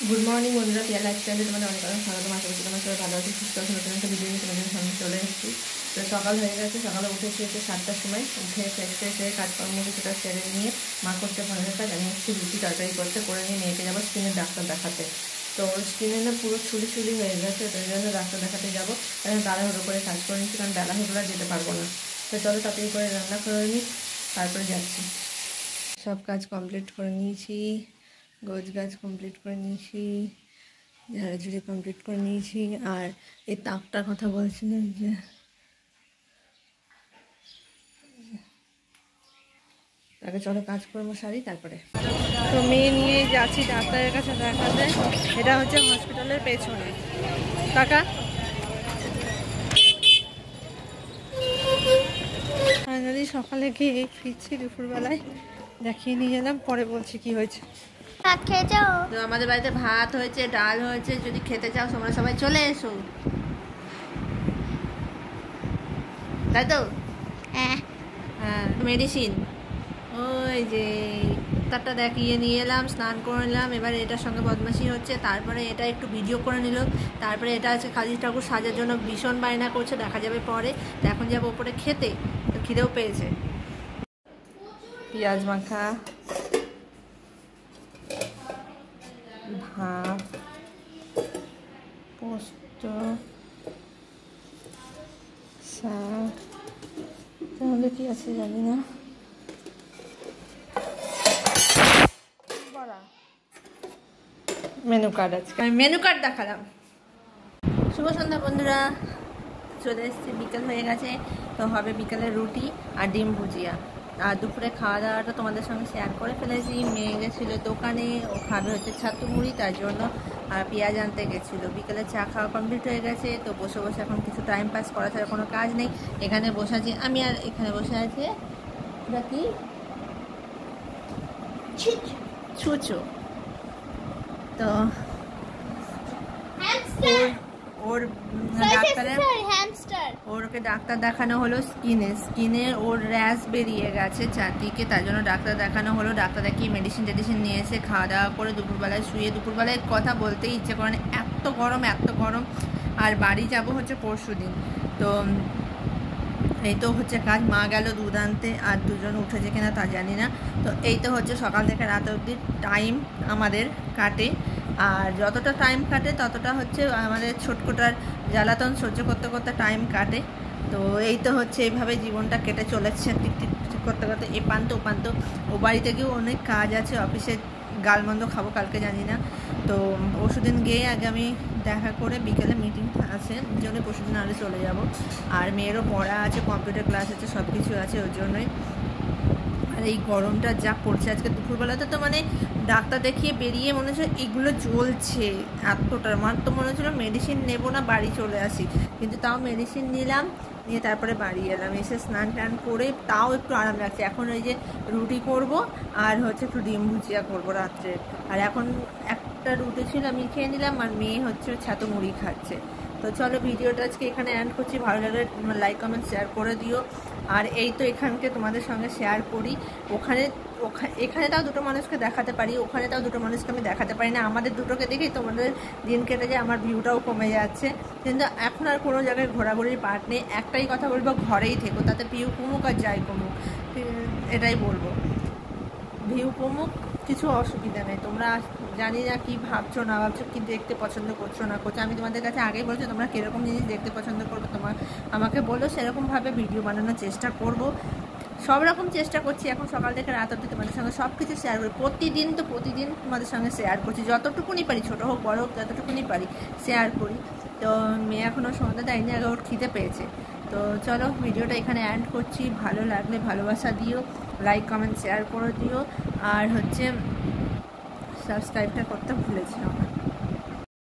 Good morning বন্ধুরা, পিয়া লাইফস্টাইলে তোমাদের অনেক অনেক স্বাগত। আশা করছি তোমার সবাই ভালো আছে, সুস্থ আছে। নতুন একটা ভিডিও নিয়ে তোমাদের সামনে চলে এসেছি। তো সকাল হয়ে গেছে, সকালে উঠেছি হচ্ছে 7টার সময়। উঠে ফ্রেশ ফ্রেশ হয়ে কাজকর্ম কিছুটা সেরে নিয়ে মা করতে ঘরের কাজ, আমি এসেছি রুটি তরকারি করতে, করে নিয়ে মেয়েকে যাবো স্কিনের ডাক্তার দেখাতে। তো স্কিনে না পুরো ছুলি ছুলি হয়ে গেছে, তো এই জন্য ডাক্তার দেখাতে যাবো। এখন তাড়াহুড়ো করে কাজ করে নিচ্ছি, কারণ বেলা হলে যেতে পারবো না। তো চলো তাড়াতাড়ি করে রান্না করে নিই, তারপরে যাচ্ছি। সব কাজ কমপ্লিট করে নিয়েছি, গোছ গাছ কমপ্লিট করে নিয়েছি, ঝাড়াঝুড়ি কমপ্লিট করে নিয়েছি। আর এই তাকটার কথা বলছিলাম যে তাকে চলো কাজকর্ম সারি তারপরে। তো মেয়ে নিয়ে যাচ্ছি ডাক্তারের কাছে দেখাতে। এটা হচ্ছে হসপিটালের পেছনে। টাকা ফাইনালি সকালে গিয়ে ফিরছি, দুপুরবেলায় দেখিয়ে নিয়ে এলাম, পরে বলছি কি হয়েছে। তো আমাদের বাড়িতে ভাত হয়েছে, ডাল হয়েছে, যদি খেতে চাও তোমরা সবাই চলে এসো, তাই তো? হ্যাঁ, মেডিসিন ওই যে তারটা দেখিয়ে নিয়ে এলাম, স্নান করে নিলাম। এবার এটার সঙ্গে বদমাশি হচ্ছে, তারপরে এটা একটু ভিডিও করে নিল, তারপরে এটা আছে কালী ঠাকুর সাজার জন্য ভীষণ বায়না করছে, দেখা যাবে পরে। তো এখন যাবো ওপরে খেতে, তো খিদেও পেয়েছে। পেঁয়াজ মাখা, ভাত, পোস্ত, শাক, তাহলে কি আছে জানি না, মেনু কার্ড আছে। আমি মেনু কার্ড দেখালাম। শুভ সন্ধ্যা বন্ধুরা, চলে এসেছি, বিকেল হয়ে গেছে। তো হবে বিকেলে রুটি আর ডিম ভুজিয়া। আর দুপুরে খাওয়া দাওয়াটা তোমাদের সঙ্গে শেয়ার করে ফেলেছি। মেয়ে গেছিলো দোকানে, ও খাবে হচ্ছে ছাতু মুড়ি, তার জন্য আর পেঁয়াজ আনতে গেছিলো। বিকেলে চা খাওয়া কমপ্লিট হয়ে গেছে, তো বসে বসে এখন কিছু টাইম পাস করা ছাড়া কোনো কাজ নেই। এখানে বসে আছি আমি, আর এখানে বসে আছে এটা কি ছুচো। তো ওর ওরকে ডাক্তার দেখানো হলো স্কিনে ওর র্যাশ বেরিয়ে গেছে চারদিকে, তার জন্য ডাক্তার দেখানো হলো। ডাক্তার দেখিয়ে মেডিসিন নিয়ে এসে খাওয়া দাওয়া করে দুপুরবেলায় শুয়ে, দুপুরবেলায় কথা বলতেই ইচ্ছে করে না, এত গরম। আর বাড়ি যাব হচ্ছে পরশুদিন। তো এই তো হচ্ছে কাজ। মা গেল দুধ আনতে, আর দুজন উঠেছে কিনা তা জানি না। তো এই তো হচ্ছে সকাল থেকে রাত অবধি টাইম আমাদের কাটে। আর যতটা টাইম কাটে ততটা হচ্ছে আমাদের ছোটকোটার জ্বালাতন সহ্য করতে করতে টাইম কাটে। তো এই তো হচ্ছে এইভাবে জীবনটা কেটে চলেছে, টিক করতে করতে এ প্রান্ত ও প্রান্ত। ও বাড়িতে গিয়েও অনেক কাজ আছে, অফিসে গালমন্দ খাবো কালকে জানি না। তো পরশুদিন গিয়ে আগে আমি দেখা করে, বিকেলে মিটিং আছে জন্য পরশুদিন আগে চলে যাব। আর মেয়েরও পড়া আছে, কম্পিউটার ক্লাস আছে, সব কিছু আছে, ওর জন্যই। আর এই গরমটা যা পড়ছে আজকে দুপুরবেলাতে, তো মানে ডাক্তার দেখিয়ে বেরিয়ে মনে হচ্ছে এগুলো জ্বলছে এতটা। আমার তো মনে হচ্ছিলো মেডিসিন নেবো না, বাড়ি চলে আসি, কিন্তু তাও মেডিসিন নিলাম, নিয়ে তারপরে বাড়ি এলাম। এসে স্নান টান করে তাও একটু আরাম লাগছে। এখন ওই যে রুটি করব আর হচ্ছে একটু ডিম ভুজিয়া করবো রাত্রে। আর এখন একটা রুটি ছিল, আমি খেয়ে নিলাম, আর মেয়ে হচ্ছে ছাতু মুড়ি খাচ্ছে। তো চলো ভিডিওটা আজকে এখানে এন্ড করছি। ভালো লাগলে লাইক কমেন্ট শেয়ার করে দিও। আর এই তো এখানকে তোমাদের সঙ্গে শেয়ার করি, এখানে তাও দুটো মানুষকে দেখাতে পারি, ওখানে তাও দুটো মানুষকে আমি দেখাতে পারি না। আমাদের দুটোকে দেখেই তোমাদের দিন কেটে যায়, আমার ভিউটাও কমে যাচ্ছে। কিন্তু এখন আর কোনো জায়গায় ঘোরাঘুরির পার্ট নেই। একটাই কথা বলবো, ঘরেই থেকো, তাতে ভিউ কমুক আর যাই কমুক, এটাই বলবো। ভিউ কমুক, কিছু অসুবিধা নেই। তোমরা জানি না কি ভাবছো না ভাবছো, কি দেখতে পছন্দ করছো না করছো। আমি তোমাদের কাছে আগেই বলছি, তোমরা কীরকম জিনিস দেখতে পছন্দ করবে আমাকে বলো, সেরকমভাবে ভিডিও বানানোর চেষ্টা করব। সব রকম চেষ্টা করছি। এখন সকাল থেকে রাত অবধি তোমাদের সঙ্গে সব কিছু শেয়ার করি, প্রতিদিন তোমাদের সঙ্গে শেয়ার করছি, যতটুকুনি পারি, ছোটো হোক বড় হোক, যতটুকুনি পারি শেয়ার করি। তো মেয়ে এখনও সন্ধ্যা দেয়নি, আগে ওর খিদে পেয়েছে। তো চলো ভিডিওটা এখানে এন্ড করছি। ভালো লাগলে ভালোবাসা দিও, লাইক কমেন্ট শেয়ার করে দিও, আর হচ্ছে সাবস্ক্রাইবটা করতে ভুলেছি আমার।